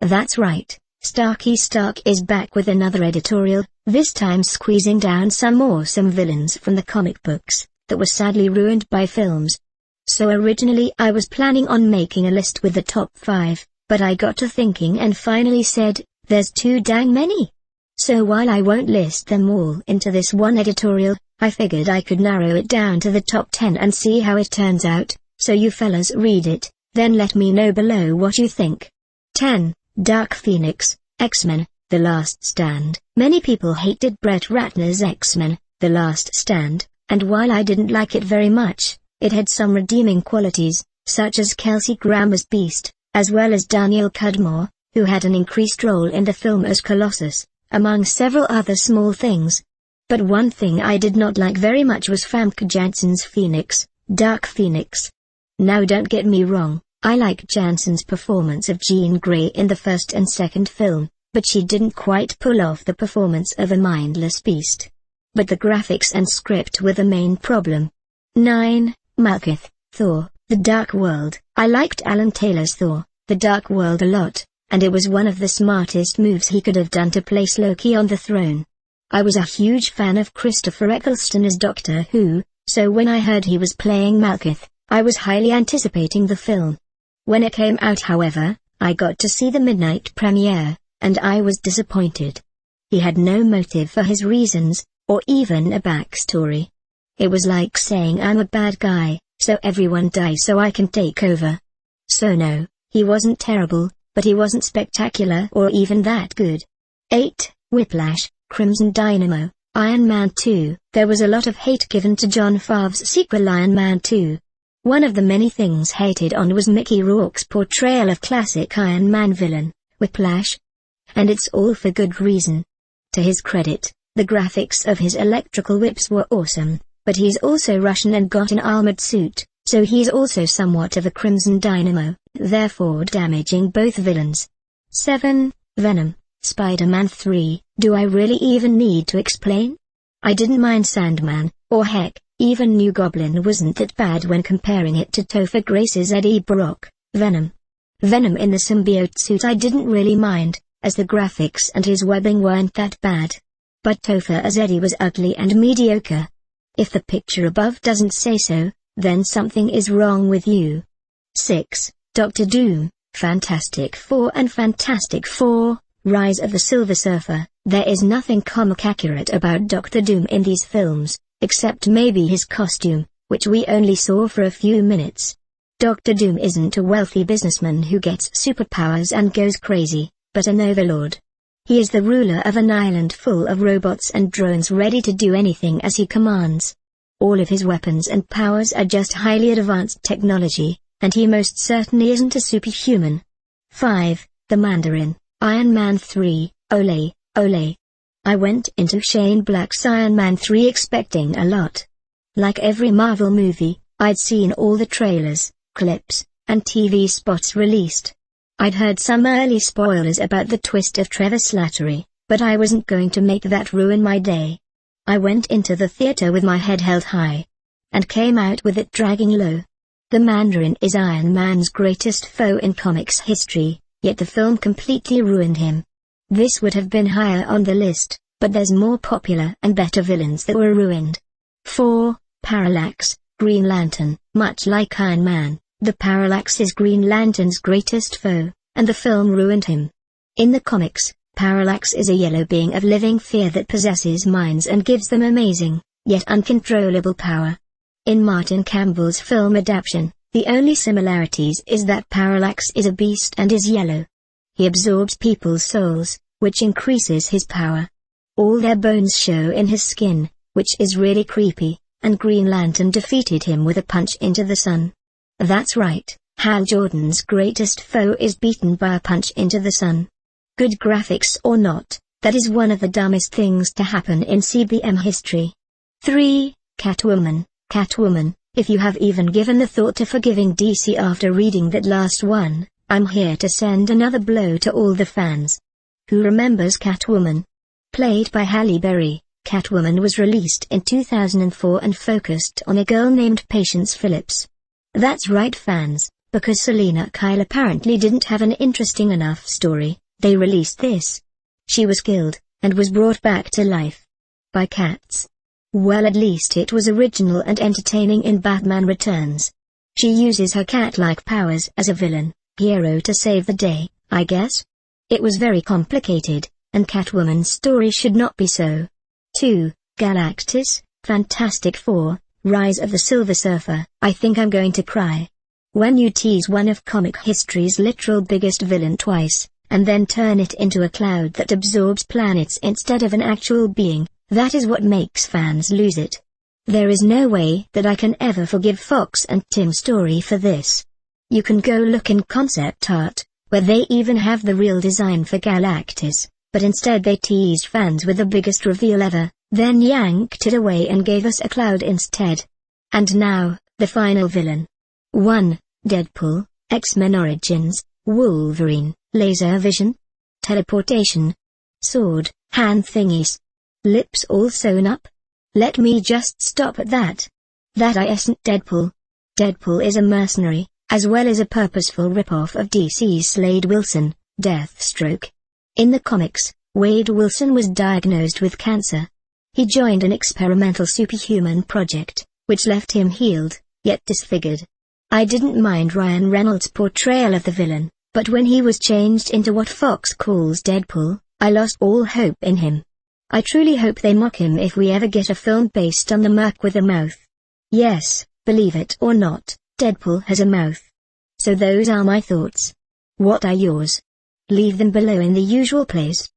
That's right, Starkey Stark is back with another editorial, this time squeezing down some awesome villains from the comic books, that were sadly ruined by films. So originally I was planning on making a list with the top 5, but I got to thinking and finally said, there's too dang many. So while I won't list them all into this one editorial, I figured I could narrow it down to the top 10 and see how it turns out, so you fellas read it, then let me know below what you think. 10. Dark Phoenix, X-Men, The Last Stand. Many people hated Brett Ratner's X-Men, The Last Stand, and while I didn't like it very much, it had some redeeming qualities, such as Kelsey Grammer's Beast, as well as Daniel Cudmore, who had an increased role in the film as Colossus, among several other small things. But one thing I did not like very much was Famke Janssen's Phoenix, Dark Phoenix. Now don't get me wrong, I like Janssen's performance of Jean Grey in the first and second film, but she didn't quite pull off the performance of a mindless beast. But the graphics and script were the main problem. 9. Malekith, Thor, The Dark World. I liked Alan Taylor's Thor, The Dark World a lot, and it was one of the smartest moves he could have done to place Loki on the throne. I was a huge fan of Christopher Eccleston as Doctor Who, so when I heard he was playing Malekith, I was highly anticipating the film. When it came out however, I got to see the midnight premiere, and I was disappointed. He had no motive for his reasons, or even a backstory. It was like saying I'm a bad guy, so everyone dies so I can take over. So no, he wasn't terrible, but he wasn't spectacular or even that good. 8. Whiplash, Crimson Dynamo, Iron Man 2. There was a lot of hate given to Jon Favreau's sequel Iron Man 2. One of the many things hated on was Mickey Rourke's portrayal of classic Iron Man villain, Whiplash. And it's all for good reason. To his credit, the graphics of his electrical whips were awesome, but he's also Russian and got an armored suit, so he's also somewhat of a Crimson Dynamo, therefore damaging both villains. 7. Venom, Spider-Man 3. Do I really even need to explain? I didn't mind Sandman, or heck, even New Goblin wasn't that bad when comparing it to Topher Grace's Eddie Brock, Venom. Venom in the symbiote suit I didn't really mind, as the graphics and his webbing weren't that bad. But Topher as Eddie was ugly and mediocre. If the picture above doesn't say so, then something is wrong with you. 6. Doctor Doom, Fantastic Four and Fantastic Four, Rise of the Silver Surfer. There is nothing comic accurate about Doctor Doom in these films, except maybe his costume, which we only saw for a few minutes. Doctor Doom isn't a wealthy businessman who gets superpowers and goes crazy, but an overlord. He is the ruler of an island full of robots and drones ready to do anything as he commands. All of his weapons and powers are just highly advanced technology, and he most certainly isn't a superhuman. 5. The Mandarin, Iron Man 3, Ole, Ole. I went into Shane Black's Iron Man 3 expecting a lot. Like every Marvel movie, I'd seen all the trailers, clips, and TV spots released. I'd heard some early spoilers about the twist of Trevor Slattery, but I wasn't going to make that ruin my day. I went into the theater with my head held high, and came out with it dragging low. The Mandarin is Iron Man's greatest foe in comics history, yet the film completely ruined him. This would have been higher on the list, but there's more popular and better villains that were ruined. 4. Parallax, Green Lantern. Much like Iron Man, the Parallax is Green Lantern's greatest foe, and the film ruined him. In the comics, Parallax is a yellow being of living fear that possesses minds and gives them amazing, yet uncontrollable power. In Martin Campbell's film adaptation, the only similarities is that Parallax is a beast and is yellow. He absorbs people's souls, which increases his power. All their bones show in his skin, which is really creepy, and Green Lantern defeated him with a punch into the sun. That's right, Hal Jordan's greatest foe is beaten by a punch into the sun. Good graphics or not, that is one of the dumbest things to happen in CBM history. 3. Catwoman, Catwoman. If you have even given the thought to forgiving DC after reading that last one, I'm here to send another blow to all the fans. Who remembers Catwoman? Played by Halle Berry, Catwoman was released in 2004 and focused on a girl named Patience Phillips. That's right fans, Because Selina Kyle apparently didn't have an interesting enough story, they released this. She was killed, and was brought back to life by cats. Well, at least it was original and entertaining in Batman Returns. She uses her cat-like powers as a villain, hero to save the day, I guess. It was very complicated, and Catwoman's story should not be so. 2. Galactus, Fantastic Four, Rise of the Silver Surfer. I think I'm going to cry. When you tease one of comic history's literal biggest villain twice, and then turn it into a cloud that absorbs planets instead of an actual being, that is what makes fans lose it. There is no way that I can ever forgive Fox and Tim Story for this. You can go look in concept art, where they even have the real design for Galactus, but instead they teased fans with the biggest reveal ever, then yanked it away and gave us a cloud instead. And now, the final villain. 1. Deadpool, X-Men Origins, Wolverine, laser vision, teleportation, sword, hand thingies, lips all sewn up. Let me just stop at that. That isn't Deadpool. Deadpool is a mercenary, as well as a purposeful ripoff of DC's Slade Wilson, Deathstroke. In the comics, Wade Wilson was diagnosed with cancer. He joined an experimental superhuman project, which left him healed, yet disfigured. I didn't mind Ryan Reynolds' portrayal of the villain, but when he was changed into what Fox calls Deadpool, I lost all hope in him. I truly hope they mock him if we ever get a film based on the Merc with a mouth. Yes, believe it or not, Deadpool has a mouth. So those are my thoughts. What are yours? Leave them below in the usual place.